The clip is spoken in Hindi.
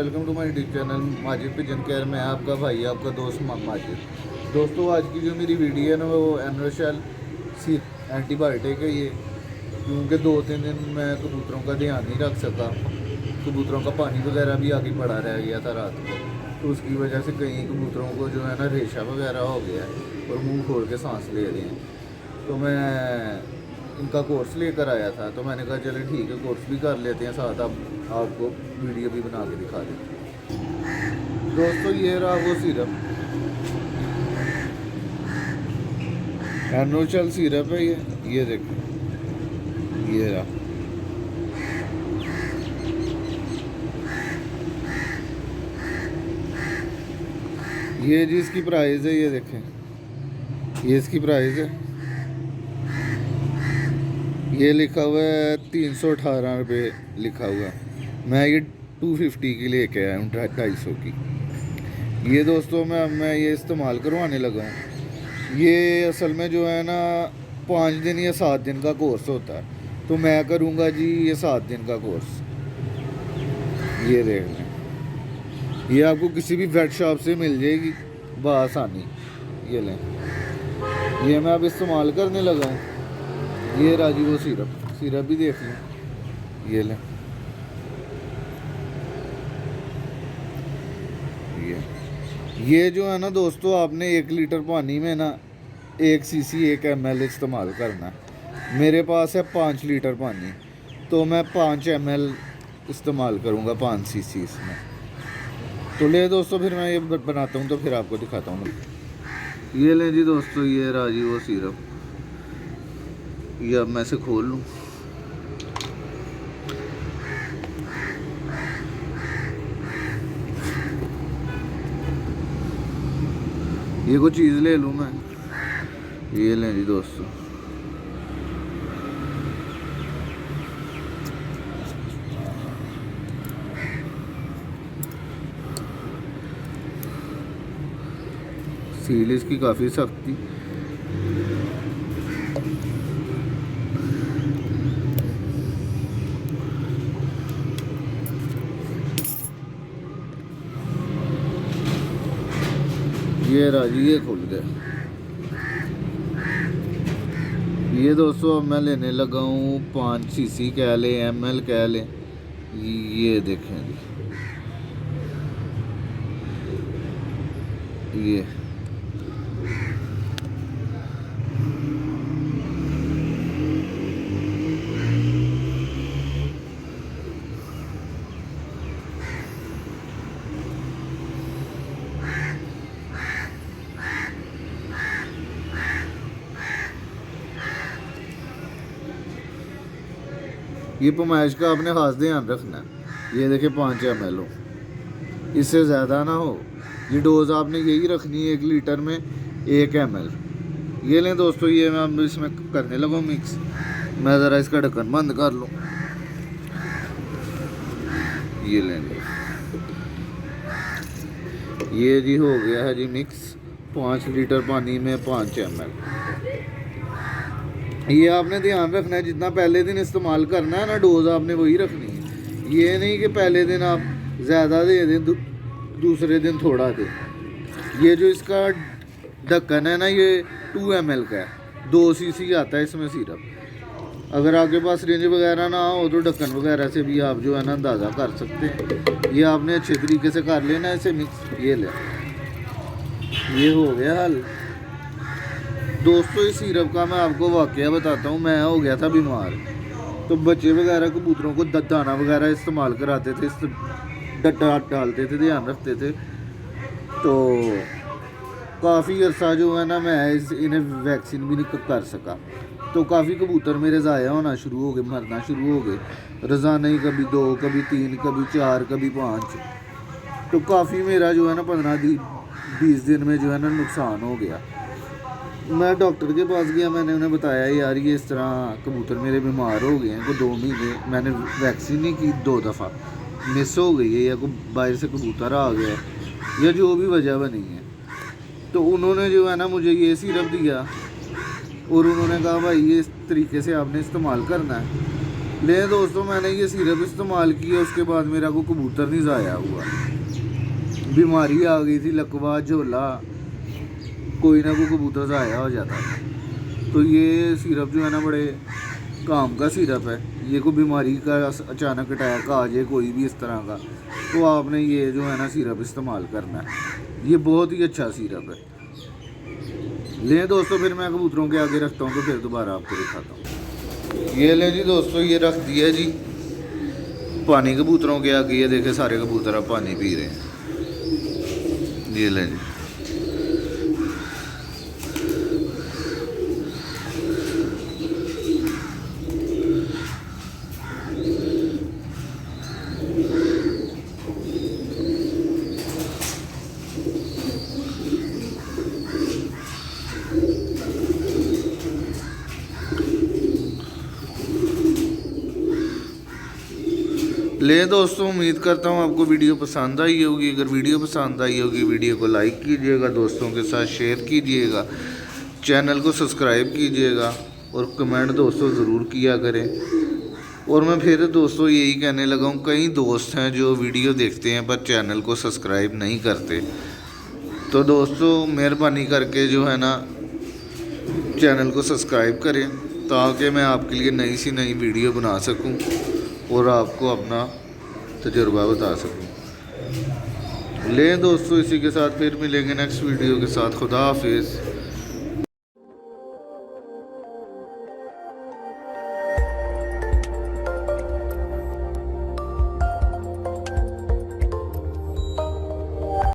Welcome to my YouTube channel Majid pigeon care में आपका भाई आपका दोस्त माजिद। दोस्तों आज की जो मेरी वीडियो है ना वो एनरोशेल सी एंटीबायोटिक है ये, क्योंकि 2-3 दिन मैं कबूतरों का ध्यान नहीं रख सका। कबूतरों का पानी वगैरह भी आगे पड़ा रह गया था रात को, तो उसकी वजह से कई कबूतरों को जो है ना रेशा वगैरह हो गया है और मुँह खोल के सांस ले रहे हैं। तो मैं इनका कोर्स लेकर आया था, तो मैंने कहा चले ठीक है कोर्स भी कर लेते हैं, साथ आपको वीडियो भी बना के दिखा देते हैं। दोस्तों ये रहा वो सिरप, एनरोशेल सिरप है ये देखो, ये रहा। ये जी इसकी प्राइस है, ये देखें, ये इसकी प्राइस है। ये लिखा हुआ है 318 रुपये लिखा हुआ है। मैं ये 250 की लेके आया हूँ, 250 की। ये दोस्तों मैं ये इस्तेमाल करवाने लगा हूँ। ये असल में जो है ना 5 दिन या 7 दिन का कोर्स होता है, तो मैं करूँगा जी ये 7 दिन का कोर्स। ये देख लें, ये आपको किसी भी वेट शॉप से मिल जाएगी बआसानी। ये लें, ये मैं अब इस्तेमाल करने लगा हूँ। ये राजी वो सिरप भी देख लें, ये लें। ये जो है ना दोस्तों, आपने 1 लीटर पानी में ना 1 cc 1 ml इस्तेमाल करना है। मेरे पास है 5 लीटर पानी, तो मैं 5 ml इस्तेमाल करूँगा 5 cc इसमें। तो ले दोस्तों, फिर मैं ये बनाता हूँ तो फिर आपको दिखाता हूँ। ये लें जी दोस्तों, ये राजी वो सिरप। ये अब मैं इसे खोल लूँ। ये कोई चीज़ ले लूँ मैं, ये लें जी दोस्तों। सील इसकी काफ़ी सख्त थी। ये राजी ये खुल गया। ये दोस्तों अब मैं लेने लगा हूँ 5 cc कह लें, ml कह लें। ये देखें ये ये पमाइश का आपने खास ध्यान रखना है। ये देखिए 5 ml हो, इससे ज़्यादा ना हो। ये डोज आपने यही रखनी है 1 लीटर में 1 ml। ये लें दोस्तों, ये मैं अब इसमें करने लगा मिक्स। मैं ज़रा इसका ढक्कन बंद कर लूँ। ये लेंगे, ये जी हो गया है जी मिक्स 5 लीटर पानी में 5 ml। ये आपने ध्यान रखना है, जितना पहले दिन इस्तेमाल करना है ना डोज आपने वही रखनी है। ये नहीं कि पहले दिन आप ज़्यादा दे दें दूसरे दिन थोड़ा दें। ये जो इसका ढक्कन है ना ये 2 ml का है, 2 cc आता है इसमें सिरप। अगर आपके पास रेंज वगैरह ना हो तो ढक्कन वगैरह से भी आप जो है ना अंदाज़ा कर सकते हैं। ये आपने अच्छे तरीके से कर लेना है इसे मिक्स। ये ले, ये हो गया हल। दोस्तों इस सिरप का मैं आपको वाकया बताता हूँ। मैं हो गया था बीमार, तो बच्चे वगैरह कबूतरों को दाना वगैरह इस्तेमाल कराते थे, डालते थे, ध्यान रखते थे। तो काफ़ी अर्सा जो है ना मैं इन्हें वैक्सीन भी नहीं कर सका। तो काफ़ी कबूतर मेरे ज़ाया होना शुरू हो गए, मरना शुरू हो गए रोज़ाना ही। कभी 2, कभी 3, कभी 4, कभी 5। तो काफ़ी मेरा जो है ना 15-20 दिन में जो है ना नुकसान हो गया। मैं डॉक्टर के पास गया, मैंने उन्हें बताया यार ये इस तरह कबूतर मेरे बीमार हो गए हैं। को 2 महीने मैंने वैक्सीन नहीं की, 2 दफ़ा मिस हो गई है, या कोई बाहर से कबूतर आ गया है, या जो भी वजह बनी है। तो उन्होंने जो है ना मुझे ये सिरप दिया और उन्होंने कहा भाई ये इस तरीके से आपने इस्तेमाल करना है। ले दोस्तों, मैंने ये सिरप इस्तेमाल किया, उसके बाद मेरा को कबूतर नहीं ज़ाया हुआ। बीमारी आ गई थी, लकवा झोला, कोई ना कोई कबूतर ज़ाया हो जाता था। तो ये सिरप जो है ना बड़े काम का सिरप है। ये कोई बीमारी का अचानक अटैक आ जाए कोई भी इस तरह का, तो आपने ये जो है ना सिरप इस्तेमाल करना है। ये बहुत ही अच्छा सिरप है। ले दोस्तों, फिर मैं कबूतरों के आगे रखता हूँ तो फिर दोबारा आपको दिखाता हूँ। ये ले जी दोस्तों, ये रख दिया जी पानी कबूतरों के आगे। ये देखे सारे कबूतर अब पानी पी रहे हैं। ये ले जी, ले दोस्तों, उम्मीद करता हूँ आपको वीडियो पसंद आई होगी। अगर वीडियो पसंद आई होगी, वीडियो को लाइक कीजिएगा, दोस्तों के साथ शेयर कीजिएगा, चैनल को सब्सक्राइब कीजिएगा और कमेंट दोस्तों ज़रूर किया करें। और मैं फिर दोस्तों यही कहने लगा हूँ, कई दोस्त हैं जो वीडियो देखते हैं पर चैनल को सब्सक्राइब नहीं करते। तो दोस्तों मेहरबानी करके जो है ना चैनल को सब्सक्राइब करें, ताकि मैं आपके लिए नई सी नई वीडियो बना सकूं और आपको अपना तजुर्बा बता सकूं। ले दोस्तों, इसी के साथ फिर मिलेंगे नेक्स्ट वीडियो के साथ। खुदा हाफिज़।